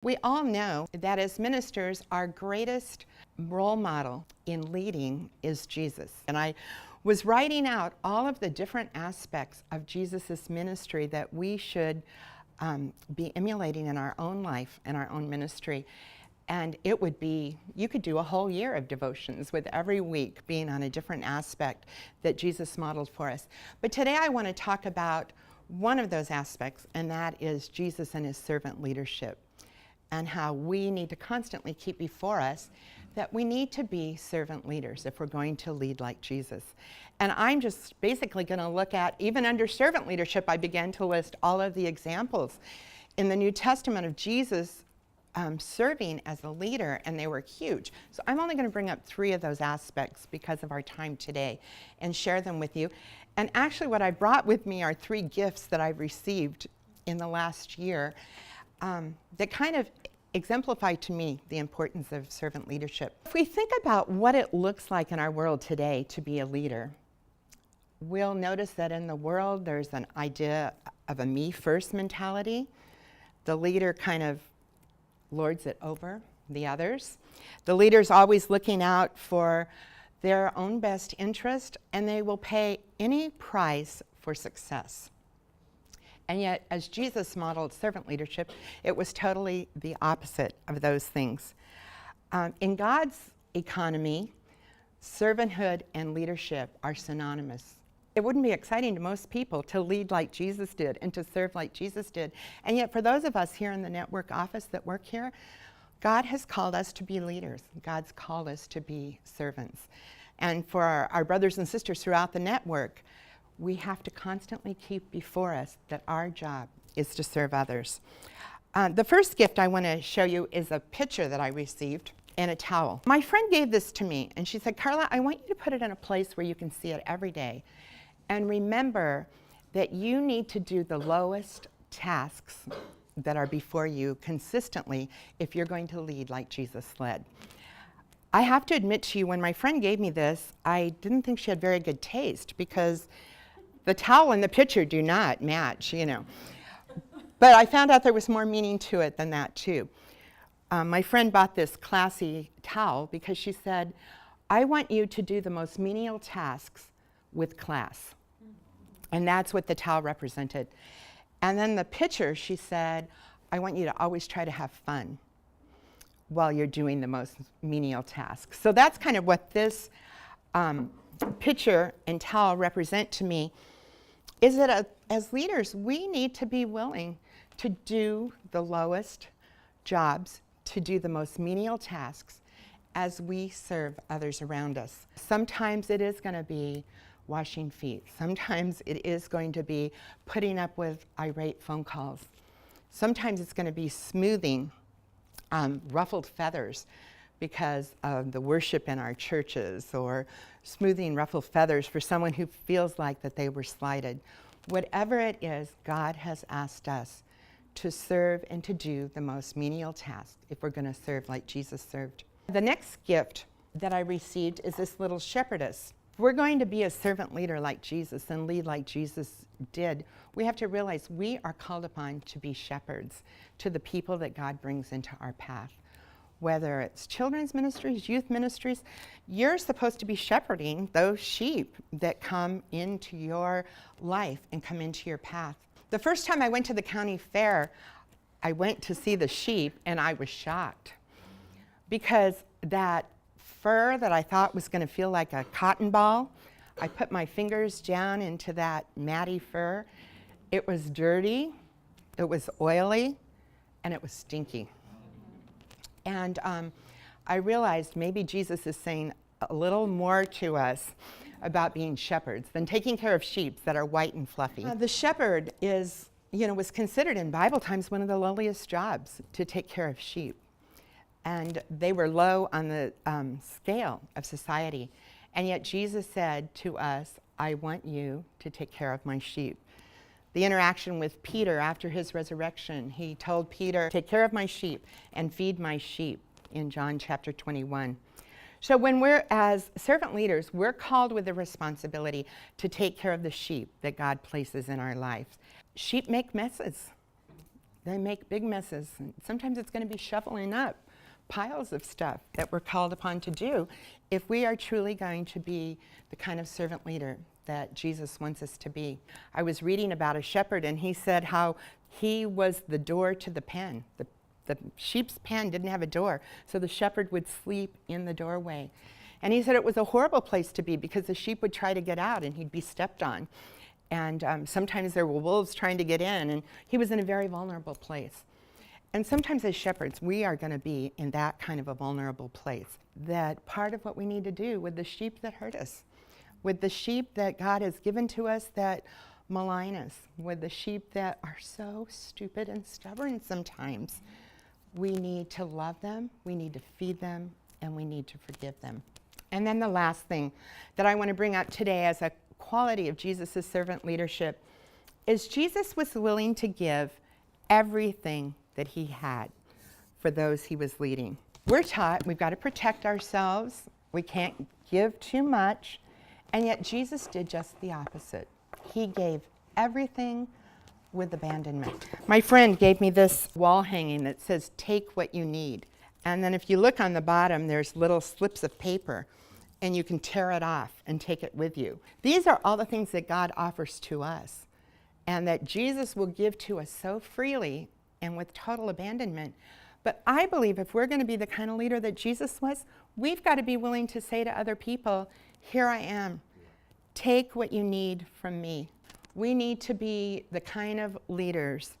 We all know that as ministers, our greatest role model in leading is Jesus. And I was writing out all of the different aspects of Jesus' ministry that we should be emulating in our own life and our own ministry. And it would be, you could do a whole year of devotions with every week being on a different aspect that Jesus modeled for us. But today I want to talk about one of those aspects, and that is Jesus and his servant leadership, and how we need to constantly keep before us that we need to be servant leaders if we're going to lead like Jesus. And I'm just basically going to look at, even under servant leadership, I began to list all of the examples in the New Testament of Jesus serving as a leader, and they were huge. So I'm only going to bring up 3 of those aspects because of our time today and share them with you. And actually what I brought with me are 3 gifts that I've received in the last year that kind of exemplify to me the importance of servant leadership. If we think about what it looks like in our world today to be a leader, we'll notice that in the world there's an idea of a me first mentality. The leader kind of lords it over the others. The leader's always looking out for their own best interest, and they will pay any price for success. And yet, as Jesus modeled servant leadership, it was totally the opposite of those things. In God's economy, servanthood and leadership are synonymous. It wouldn't be exciting to most people to lead like Jesus did and to serve like Jesus did. And yet, for those of us here in the network office that work here, God has called us to be leaders. God's called us to be servants. And for our brothers and sisters throughout the network, we have to constantly keep before us that our job is to serve others. The first gift I want to show you is a picture that I received and a towel. My friend gave this to me, and she said, "Karla, I want you to put it in a place where you can see it every day. And remember that you need to do the lowest tasks that are before you consistently if you're going to lead like Jesus led." I have to admit to you, when my friend gave me this, I didn't think she had very good taste, because the towel and the picture do not match, you know. But I found out there was more meaning to it than that, too. My friend bought this classy towel because she said, "I want you to do the most menial tasks with class." And that's what the towel represented. And then the picture, she said, "I want you to always try to have fun while you're doing the most menial tasks." So that's kind of what this picture and towel represent to me, is that as leaders, we need to be willing to do the lowest jobs, to do the most menial tasks as we serve others around us. Sometimes it is going to be washing feet. Sometimes it is going to be putting up with irate phone calls. Sometimes it's going to be smoothing ruffled feathers because of the worship in our churches, or smoothing ruffled feathers for someone who feels like that they were slighted. Whatever it is, God has asked us to serve and to do the most menial task if we're going to serve like Jesus served. The next gift that I received is this little shepherdess. If we're going to be a servant leader like Jesus and lead like Jesus did, we have to realize we are called upon to be shepherds to the people that God brings into our path. Whether it's children's ministries, youth ministries, you're supposed to be shepherding those sheep that come into your life and come into your path. The first time I went to the county fair, I went to see the sheep, and I was shocked, because that fur that I thought was going to feel like a cotton ball, I put my fingers down into that matty fur. It was dirty, it was oily, and it was stinky. And I realized maybe Jesus is saying a little more to us about being shepherds than taking care of sheep that are white and fluffy. The shepherd was considered in Bible times one of the lowliest jobs, to take care of sheep. And they were low on the scale of society. And yet Jesus said to us, "I want you to take care of my sheep." The interaction with Peter after his resurrection, he told Peter, "Take care of my sheep and feed my sheep," in John chapter 21. So when we're, as servant leaders, we're called with the responsibility to take care of the sheep that God places in our lives. Sheep make messes. They make big messes. And sometimes it's going to be shoveling up piles of stuff that we're called upon to do if we are truly going to be the kind of servant leader that Jesus wants us to be. I was reading about a shepherd, and he said how he was the door to the pen. The sheep's pen didn't have a door, so the shepherd would sleep in the doorway. And he said it was a horrible place to be because the sheep would try to get out and he'd be stepped on. And sometimes there were wolves trying to get in, and he was in a very vulnerable place. And sometimes as shepherds, we are going to be in that kind of a vulnerable place. That part of what we need to do with the sheep that hurt us, with the sheep that God has given to us that malign us, with the sheep that are so stupid and stubborn sometimes, we need to love them, we need to feed them, and we need to forgive them. And then the last thing that I want to bring up today as a quality of Jesus' servant leadership is Jesus was willing to give everything that he had for those he was leading. We're taught we've got to protect ourselves, we can't give too much, and yet Jesus did just the opposite. He gave everything with abandonment. My friend gave me this wall hanging that says, "Take what you need." And then if you look on the bottom, there's little slips of paper, and you can tear it off and take it with you. These are all the things that God offers to us, and that Jesus will give to us so freely and with total abandonment. But I believe if we're going to be the kind of leader that Jesus was, we've got to be willing to say to other people, "Here I am. Take what you need from me." We need to be the kind of leaders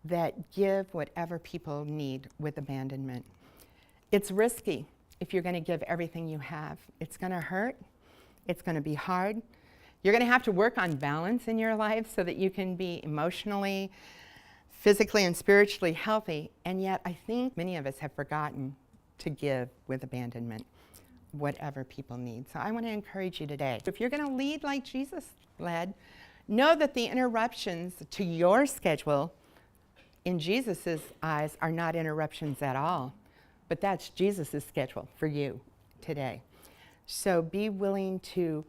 that give whatever people need with abandonment. It's risky if you're going to give everything you have. It's going to hurt. It's going to be hard. You're going to have to work on balance in your life so that you can be emotionally, physically, and spiritually healthy. And yet I think many of us have forgotten to give with abandonment whatever people need. So I want to encourage you today. If you're going to lead like Jesus led, know that the interruptions to your schedule in Jesus' eyes are not interruptions at all. But that's Jesus' schedule for you today. So be willing to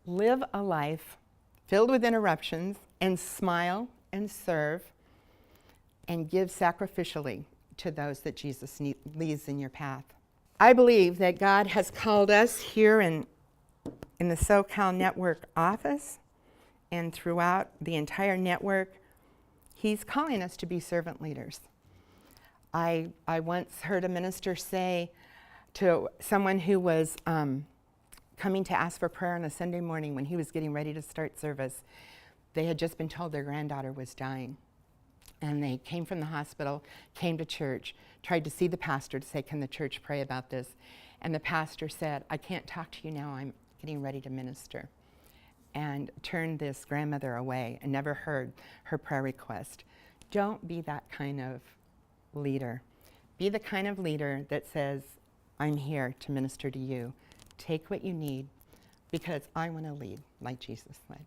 live a life filled with interruptions and smile and serve and give sacrificially to those that Jesus leads in your path. I believe that God has called us here in the SoCal Network office and throughout the entire network. He's calling us to be servant leaders. I once heard a minister say to someone who was coming to ask for prayer on a Sunday morning when he was getting ready to start service, they had just been told their granddaughter was dying. And they came from the hospital, came to church, tried to see the pastor to say, "Can the church pray about this?" And the pastor said, "I can't talk to you now, I'm getting ready to minister." And turned this grandmother away and never heard her prayer request. Don't be that kind of leader. Be the kind of leader that says, "I'm here to minister to you. Take what you need because I want to lead like Jesus led."